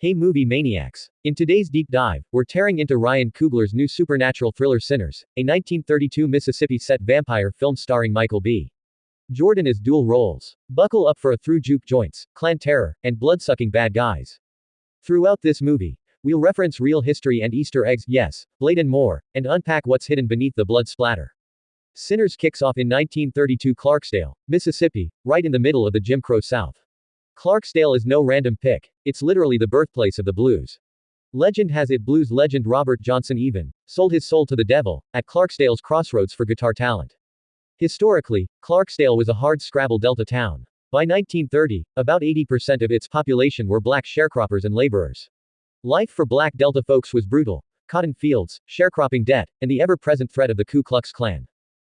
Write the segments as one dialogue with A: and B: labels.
A: Hey movie maniacs. In today's deep dive, we're tearing into Ryan Coogler's new supernatural thriller Sinners, a 1932 Mississippi set vampire film starring Michael B. Jordan as dual roles. Buckle up for a through juke joints, clan terror, and blood-sucking bad guys. Throughout this movie, we'll reference real history and Easter eggs, yes, Blade and more, and unpack what's hidden beneath the blood splatter. Sinners kicks off in 1932 Clarksdale, Mississippi, right in the middle of the Jim Crow South. Clarksdale is no random pick, it's literally the birthplace of the blues. Legend has it blues legend Robert Johnson even sold his soul to the devil at Clarksdale's crossroads for guitar talent. Historically, Clarksdale was a hard-scrabble Delta town. By 1930, about 80% of its population were black sharecroppers and laborers. Life for black Delta folks was brutal: cotton fields, sharecropping debt, and the ever-present threat of the Ku Klux Klan.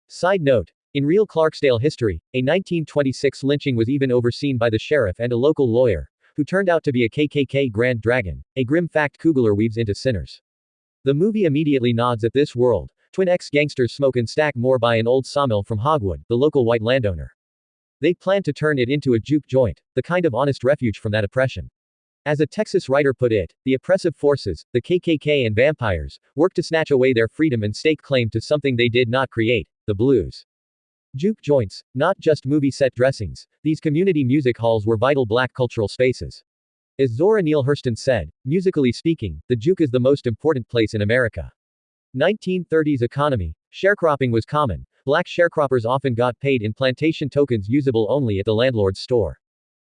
A: Side note: in real Clarksdale history, a 1926 lynching was even overseen by the sheriff and a local lawyer, who turned out to be a KKK Grand Dragon, a grim fact Coogler weaves into Sinners. The movie immediately nods at this world. Twin ex-gangsters smoke and stack more by an old sawmill from Hogwood, the local white landowner. They plan to turn it into a juke joint, the kind of honest refuge from that oppression. As a Texas writer put it, the oppressive forces, the KKK and vampires, work to snatch away their freedom and stake claim to something they did not create, the blues. Juke joints, not just movie set dressings, these community music halls were vital black cultural spaces. As Zora Neale Hurston said, musically speaking, the juke is the most important place in America. 1930s economy. Sharecropping was common. Black sharecroppers often got paid in plantation tokens usable only at the landlord's store.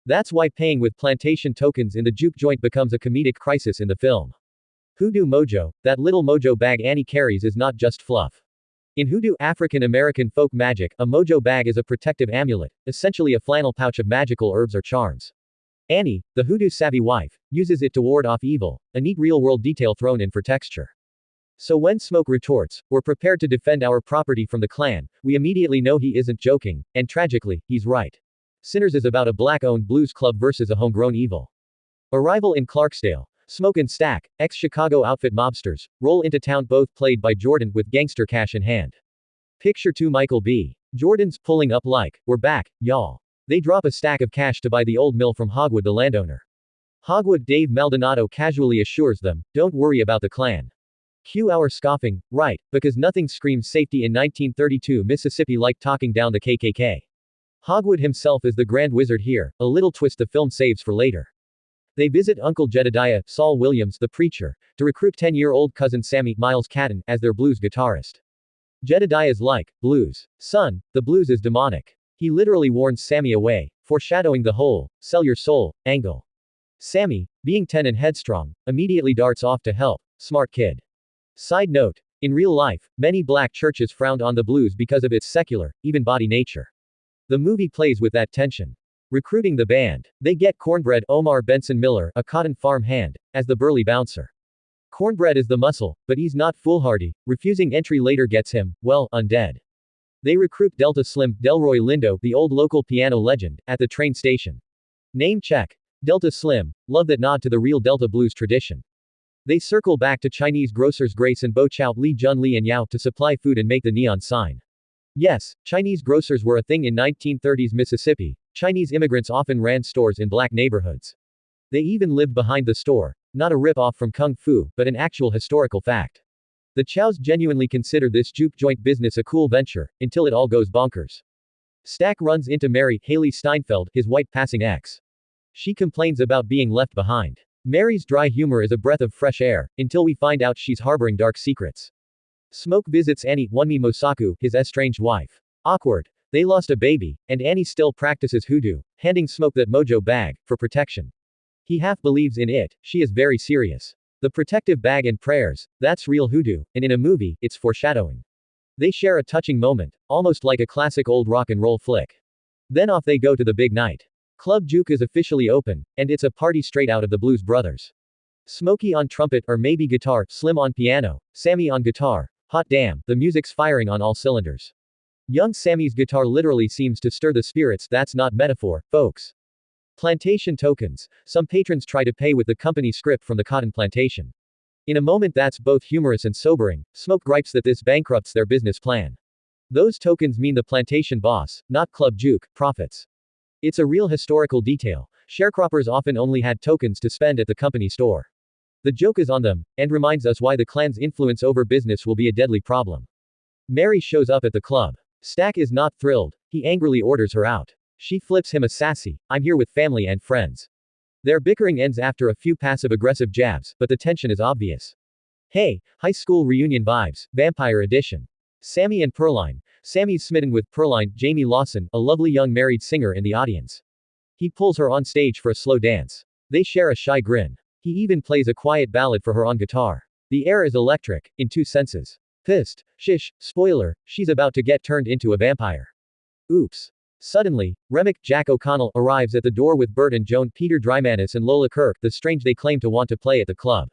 A: That's why paying with plantation tokens in the juke joint becomes a comedic crisis in the film. Hoodoo mojo, that little mojo bag Annie carries is not just fluff. In Hoodoo African American folk magic, a mojo bag is a protective amulet, essentially a flannel pouch of magical herbs or charms. Annie, the Hoodoo savvy wife, uses it to ward off evil, a neat real-world detail thrown in for texture. So when Smoke retorts, "We're prepared to defend our property from the Klan," we immediately know he isn't joking, and tragically, he's right. Sinners is about a black-owned blues club versus a homegrown evil. Arrival in Clarksdale. Smoke and Stack, ex-Chicago outfit mobsters, roll into town, both played by Jordan, with gangster cash in hand. Picture 2 Michael B. Jordan's pulling up like, "We're back, y'all." They drop a stack of cash to buy the old mill from Hogwood the landowner. Hogwood Dave Maldonado casually assures them, "Don't worry about the Klan." Cue our scoffing, right, because nothing screams safety in 1932 Mississippi like talking down the KKK. Hogwood himself is the grand wizard here, a little twist the film saves for later. They visit Uncle Jedediah, Saul Williams, the preacher, to recruit 10-year-old cousin Sammy, Miles Catton, as their blues guitarist. Jedediah's like, "Blues. Son, the blues is demonic." He literally warns Sammy away, foreshadowing the whole, "sell your soul" angle. Sammy, being 10 and headstrong, immediately darts off to help. Smart kid. Side note: in real life, many black churches frowned on the blues because of its secular, even body nature. The movie plays with that tension. Recruiting the band, they get Cornbread Omar Benson Miller, a cotton farm hand, as the burly bouncer. Cornbread is the muscle, but he's not foolhardy. Refusing entry later gets him, well, undead. They recruit Delta Slim, Delroy Lindo, the old local piano legend, at the train station. Name check. Delta Slim, love that nod to the real Delta blues tradition. They circle back to Chinese grocers Grace and Bo Chow Li Jun Li and Yao to supply food and make the neon sign. Yes, Chinese grocers were a thing in 1930s Mississippi. Chinese immigrants often ran stores in black neighborhoods. They even lived behind the store. Not a rip-off from Kung Fu, but an actual historical fact. The Chows genuinely consider this juke joint business a cool venture, until it all goes bonkers. Stack runs into Mary, Haley Steinfeld, his white passing ex. She complains about being left behind. Mary's dry humor is a breath of fresh air, until we find out she's harboring dark secrets. Smoke visits Annie, Wunmi Mosaku, his estranged wife. Awkward. They lost a baby, and Annie still practices hoodoo, handing Smoke that mojo bag, for protection. He half believes in it, she is very serious. The protective bag and prayers, that's real hoodoo, and in a movie, it's foreshadowing. They share a touching moment, almost like a classic old rock and roll flick. Then off they go to the big night. Club Juke is officially open, and it's a party straight out of the Blues Brothers. Smokey on trumpet or maybe guitar, Slim on piano, Sammy on guitar. Hot damn, the music's firing on all cylinders. Young Sammy's guitar literally seems to stir the spirits. That's not metaphor, folks. Plantation tokens. Some patrons try to pay with the company script from the cotton plantation. In a moment that's both humorous and sobering, Smoke gripes that this bankrupts their business plan. Those tokens mean the plantation boss, not Club Juke, profits. It's a real historical detail, Sharecroppers often only had tokens to spend at the company store. The joke is on them, and reminds us why the clan's influence over business will be a deadly problem. Mary shows up at the club. Stack is not thrilled. He angrily orders her out. She flips him a sassy, "I'm here with family and friends." Their bickering ends after a few passive-aggressive jabs, but the tension is obvious. Hey, high school reunion vibes, Vampire Edition. Sammy and Pearline. Sammy's smitten with Pearline, Jamie Lawson, a lovely young married singer in the audience. He pulls her on stage for a slow dance. They share a shy grin. He even plays a quiet ballad for her on guitar. The air is electric, in two senses. Pissed. Shish, spoiler, she's about to get turned into a vampire. Oops. Suddenly, Remick Jack O'Connell arrives at the door with Bert and Joan Peter Drymanis and Lola Kirk, the strange they claim to want to play at the club.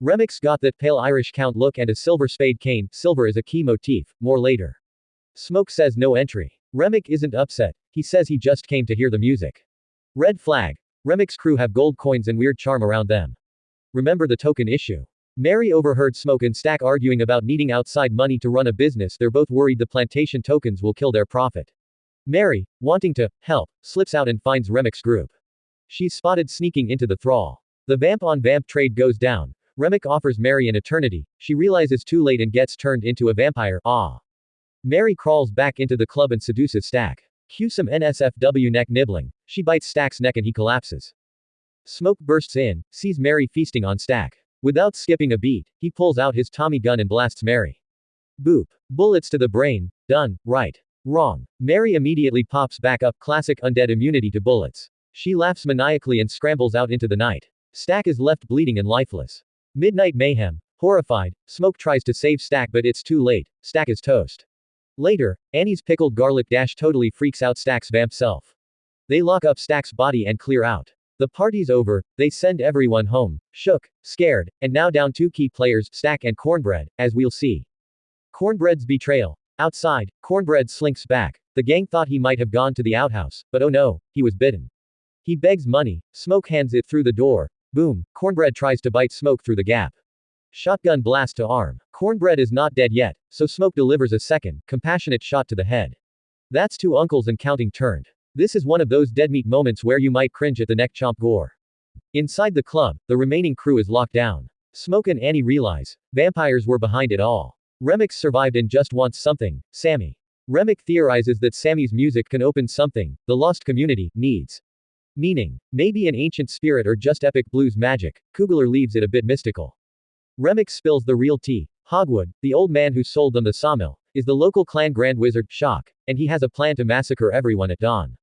A: Remick's got that pale Irish count look and a silver spade cane. Silver is a key motif, more later. Smoke says no entry. Remick isn't upset, he says he just came to hear the music. Red flag. Remick's crew have gold coins and weird charm around them. Remember the token issue. Mary overheard Smoke and Stack arguing about needing outside money to run a business. They're both worried the plantation tokens will kill their profit. Mary, wanting to help, slips out and finds Remick's group. She's spotted sneaking into the thrall. The vamp-on-vamp trade goes down. Remick offers Mary an eternity. She realizes too late and gets turned into a vampire. Mary crawls back into the club and seduces Stack. Cue some NSFW neck nibbling. She bites Stack's neck and he collapses. Smoke bursts in, sees Mary feasting on Stack. Without skipping a beat, he pulls out his Tommy gun and blasts Mary. Boop. Bullets to the brain. Done. Right. Wrong. Mary immediately pops back up. Classic undead immunity to bullets. She laughs maniacally and scrambles out into the night. Stack is left bleeding and lifeless. Midnight mayhem. Horrified, Smoke tries to save Stack but it's too late. Stack is toast. Later, Annie's pickled garlic dash totally freaks out Stack's vamp self. They lock up Stack's body and clear out. The party's over, they send everyone home, shook, scared, and now down two key players, Stack and Cornbread, as we'll see. Cornbread's betrayal. Outside, Cornbread slinks back. The gang thought he might have gone to the outhouse, but oh no, he was bitten. He begs money, Smoke hands it through the door. Boom, Cornbread tries to bite Smoke through the gap. Shotgun blast to arm. Cornbread is not dead yet, so Smoke delivers a second, compassionate shot to the head. That's two uncles and counting turned. This is one of those dead meat moments where you might cringe at the neck chomp gore. Inside the club, the remaining crew is locked down. Smoke and Annie realize, vampires were behind it all. Remick survived and just wants something, Sammy. Remick theorizes that Sammy's music can open something, the lost community, needs. Meaning, maybe an ancient spirit or just epic blues magic. Kugler leaves it a bit mystical. Remick spills the real tea. Hogwood, the old man who sold them the sawmill, is the local clan grand wizard, Shock, and he has a plan to massacre everyone at dawn.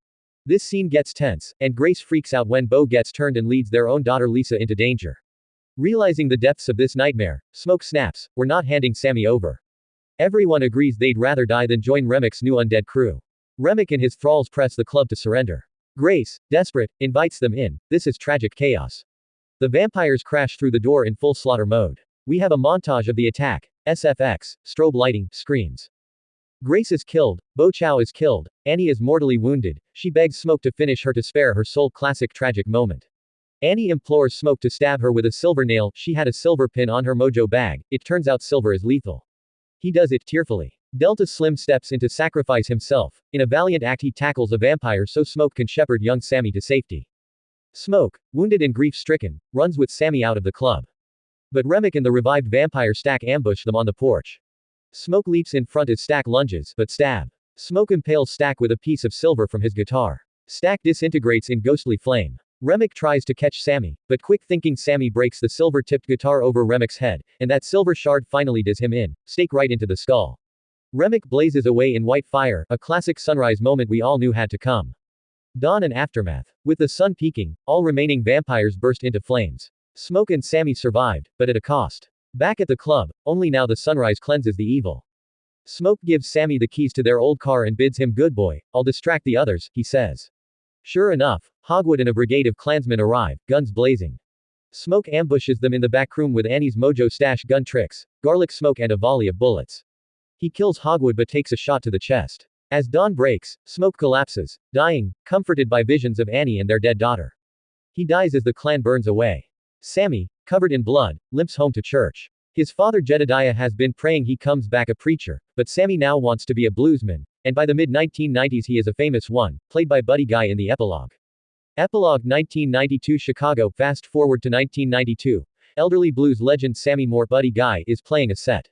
A: This scene gets tense, and Grace freaks out when Bo gets turned and leads their own daughter Lisa into danger. Realizing the depths of this nightmare, Smoke snaps, "We're not handing Sammy over." Everyone agrees they'd rather die than join Remick's new undead crew. Remick and his thralls press the club to surrender. Grace, desperate, invites them in. This is tragic chaos. The vampires crash through the door in full slaughter mode. We have a montage of the attack. SFX, strobe lighting, screams. Grace is killed, Bo Chow is killed, Annie is mortally wounded. She begs Smoke to finish her to spare her soul. Classic tragic moment. Annie implores Smoke to stab her with a silver nail. She had a silver pin on her mojo bag. It turns out silver is lethal. He does it tearfully. Delta Slim steps in to sacrifice himself. In a valiant act he tackles a vampire so Smoke can shepherd young Sammy to safety. Smoke, wounded and grief-stricken, runs with Sammy out of the club. But Remick and the revived vampire Stack ambush them on the porch. Smoke leaps in front as Stack lunges, but stab. Smoke impales Stack with a piece of silver from his guitar. Stack disintegrates in ghostly flame. Remick tries to catch Sammy, but quick-thinking Sammy breaks the silver-tipped guitar over Remick's head, and that silver shard finally does him in, stake right into the skull. Remick blazes away in white fire, a classic sunrise moment we all knew had to come. Dawn and aftermath. With the sun peaking, all remaining vampires burst into flames. Smoke and Sammy survived, but at a cost. Back at the club, only now the sunrise cleanses the evil. Smoke gives Sammy the keys to their old car and bids him good boy, I'll distract the others, he says. Sure enough, Hogwood and a brigade of clansmen arrive, guns blazing. Smoke ambushes them in the back room with Annie's mojo stash gun tricks, garlic smoke and a volley of bullets. He kills Hogwood but takes a shot to the chest. As dawn breaks, Smoke collapses, dying, comforted by visions of Annie and their dead daughter. He dies as the clan burns away. Sammy, covered in blood, limps home to church. His father Jedediah has been praying he comes back a preacher, but Sammy now wants to be a bluesman, and by the mid-1990s he is a famous one, played by Buddy Guy in the epilogue. Epilogue 1992 Chicago. Fast forward to 1992. Elderly blues legend Sammy Moore Buddy Guy is playing a set.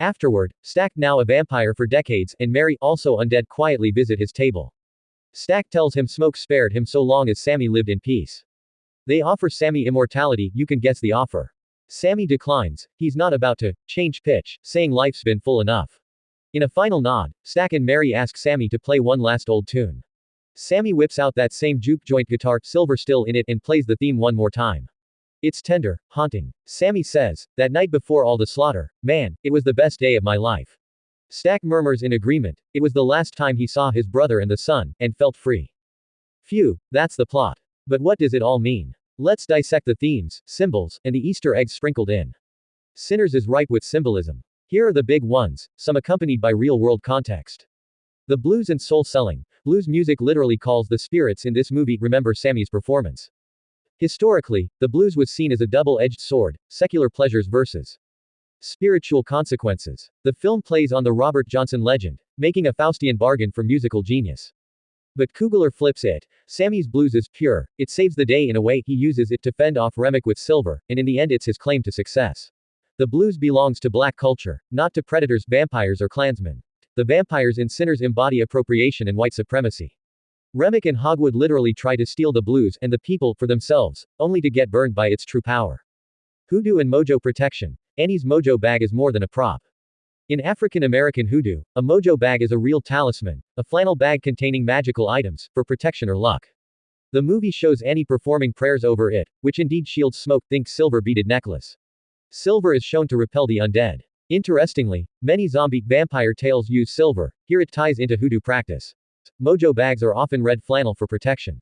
A: Afterward, Stack, now a vampire for decades, and Mary, also undead, quietly visit his table. Stack tells him Smoke spared him so long as Sammy lived in peace. They offer Sammy immortality. You can guess the offer. Sammy declines. He's not about to change pitch, saying life's been full enough. In a final nod, Stack and Mary ask Sammy to play one last old tune. Sammy whips out that same juke joint guitar, silver still in it, and plays the theme one more time. It's tender, haunting. Sammy says, "That night before all the slaughter, man, it was the best day of my life." Stack murmurs in agreement. It was the last time he saw his brother and the sun, and felt free. Phew, that's the plot. But what does it all mean? Let's dissect the themes, symbols, and the Easter eggs sprinkled in. Sinners is ripe with symbolism. Here are the big ones, some accompanied by real-world context. The blues and soul selling. Blues music literally calls the spirits in this movie. Remember Sammy's performance. Historically, the blues was seen as a double-edged sword, secular pleasures versus spiritual consequences. The film plays on the Robert Johnson legend, making a Faustian bargain for musical genius. But Kugler flips it. Sammy's blues is pure, it saves the day in a way. He uses it to fend off Remick with silver, and in the end it's his claim to success. The blues belongs to black culture, not to predators, vampires, or Klansmen. The vampires in Sinners embody appropriation and white supremacy. Remick and Hogwood literally try to steal the blues and the people for themselves, only to get burned by its true power. Hoodoo and mojo protection. Annie's mojo bag is more than a prop. In African American hoodoo, a mojo bag is a real talisman, a flannel bag containing magical items, for protection or luck. The movie shows Annie performing prayers over it, which indeed shields Smoke. Think silver beaded necklace. Silver is shown to repel the undead. Interestingly, many zombie vampire tales use silver. Here it ties into hoodoo practice. Mojo bags are often red flannel for protection.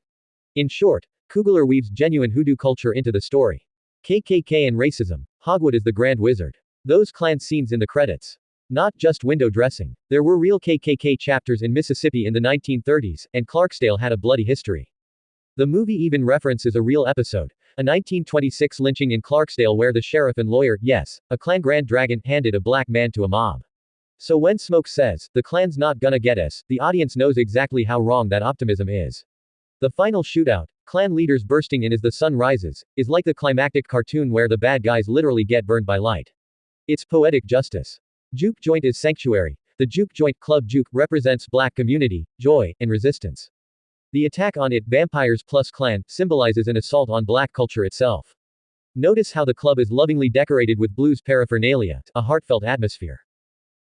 A: In short, Kugler weaves genuine hoodoo culture into the story. KKK and racism. Hogwood is the Grand Wizard. Those Klan scenes in the credits. Not just window dressing. There were real KKK chapters in Mississippi in the 1930s, and Clarksdale had a bloody history. The movie even references a real episode, a 1926 lynching in Clarksdale where the sheriff and lawyer, yes, a Klan Grand Dragon, handed a black man to a mob. So when Smoke says, "The Klan's not gonna get us," the audience knows exactly how wrong that optimism is. The final shootout, Klan leaders bursting in as the sun rises, is like the climactic cartoon where the bad guys literally get burned by light. It's poetic justice. Juke joint is sanctuary. The Juke joint, Club Juke, represents black community, joy, and resistance. The attack on it, Vampires plus Klan, symbolizes an assault on black culture itself. Notice how the club is lovingly decorated with blues paraphernalia, a heartfelt atmosphere.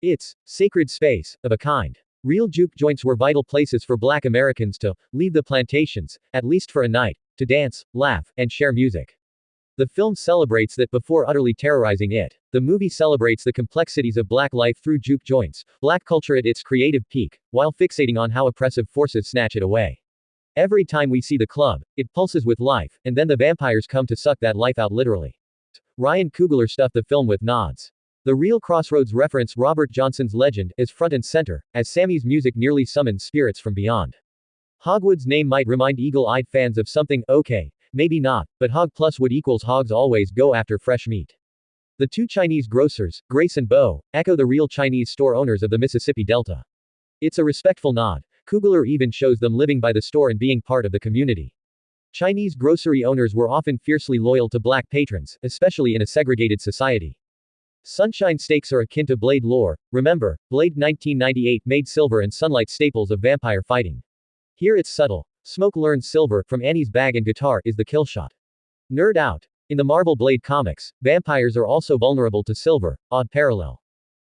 A: It's sacred space, of a kind. Real juke joints were vital places for black Americans to leave the plantations, at least for a night, to dance, laugh, and share music. The film celebrates that before utterly terrorizing it. The movie celebrates the complexities of black life through juke joints, black culture at its creative peak, while fixating on how oppressive forces snatch it away. Every time we see the club, it pulses with life, and then the vampires come to suck that life out literally. Ryan Coogler stuffed the film with nods. The real Crossroads reference Robert Johnson's legend is front and center, as Sammy's music nearly summons spirits from beyond. Hogwood's name might remind eagle-eyed fans of something, okay, maybe not, but Hog plus Wood equals hogs always go after fresh meat. The two Chinese grocers, Grace and Bo, echo the real Chinese store owners of the Mississippi Delta. It's a respectful nod. Kugler even shows them living by the store and being part of the community. Chinese grocery owners were often fiercely loyal to black patrons, especially in a segregated society. Sunshine stakes are akin to Blade lore. Remember, Blade 1998 made silver and sunlight staples of vampire fighting. Here it's subtle. Smoke learns silver from Annie's bag and guitar is the kill shot. Nerd out. In the Marvel Blade comics, vampires are also vulnerable to silver, odd parallel.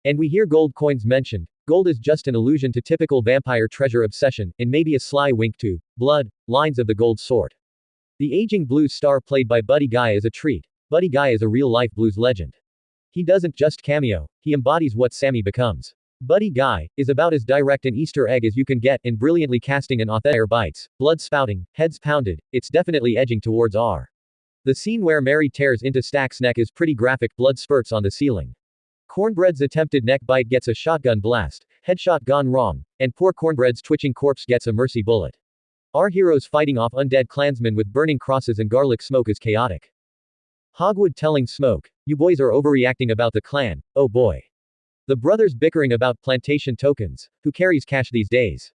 A: And we hear gold coins mentioned. Gold is just an allusion to typical vampire treasure obsession, and maybe a sly wink to blood lines of the gold sort. The aging blues star played by Buddy Guy is a treat. Buddy Guy is a real-life blues legend. He doesn't just cameo, he embodies what Sammy becomes. Buddy Guy is about as direct an Easter egg as you can get, and brilliantly casting an authentic bites, blood spouting, heads pounded, it's definitely edging towards R. The scene where Mary tears into Stack's neck is pretty graphic, blood spurts on the ceiling. Cornbread's attempted neck bite gets a shotgun blast, headshot gone wrong, and poor Cornbread's twitching corpse gets a mercy bullet. Our heroes fighting off undead Klansmen with burning crosses and garlic smoke is chaotic. Hogwood telling Smoke, "You boys are overreacting about the Klan, oh boy." The brothers bickering about plantation tokens, who carries cash these days?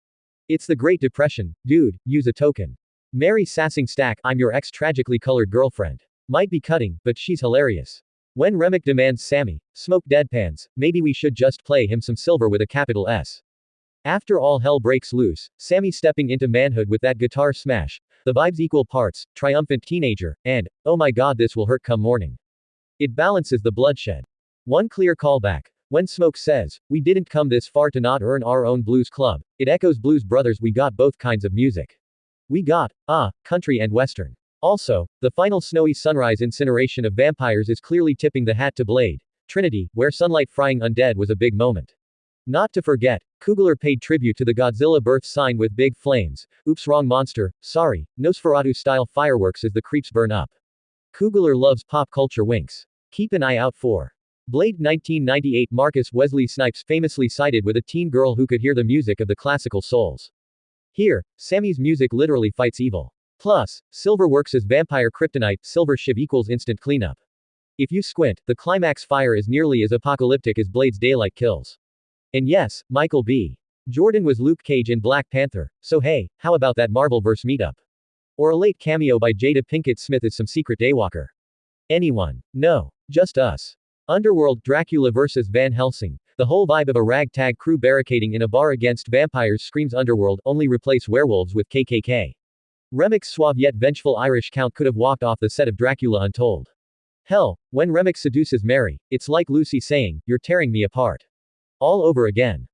A: It's the Great Depression, dude, use a token. Mary sassing Stack, I'm your ex-tragically colored girlfriend. Might be cutting, but she's hilarious. When Remick demands Sammy, smoke deadpans, maybe we should just play him some silver with a capital S. After all hell breaks loose, Sammy stepping into manhood with that guitar smash, the vibes equal parts, triumphant teenager, and, oh my god this will hurt come morning. It balances the bloodshed. One clear callback. When Smoke says, we didn't come this far to not earn our own blues club, it echoes Blues Brothers we got both kinds of music. We got, country and western. Also, the final snowy sunrise incineration of vampires is clearly tipping the hat to Blade, Trinity, where sunlight frying undead was a big moment. Not to forget, Coogler paid tribute to the Godzilla birth sign with big flames. Oops, wrong monster, sorry, Nosferatu-style fireworks as the creeps burn up. Coogler loves pop culture winks. Keep an eye out for Blade 1998. Marcus Wesley Snipes famously sided with a teen girl who could hear the music of the classical souls. Here, Sammy's music literally fights evil. Plus, Silver works as vampire kryptonite, Silver Shiv equals instant cleanup. If you squint, the climax fire is nearly as apocalyptic as Blade's daylight kills. And yes, Michael B. Jordan was Luke Cage in Black Panther, so hey, how about that Marvelverse meetup? Or a late cameo by Jada Pinkett Smith as some secret daywalker? Anyone? No. Just us. Underworld, Dracula vs. Van Helsing. The whole vibe of a ragtag crew barricading in a bar against vampires screams Underworld, only replace werewolves with KKK. Remick's suave yet vengeful Irish count could have walked off the set of Dracula Untold. Hell, when Remick seduces Mary, it's like Lucy saying, you're tearing me apart. All over again.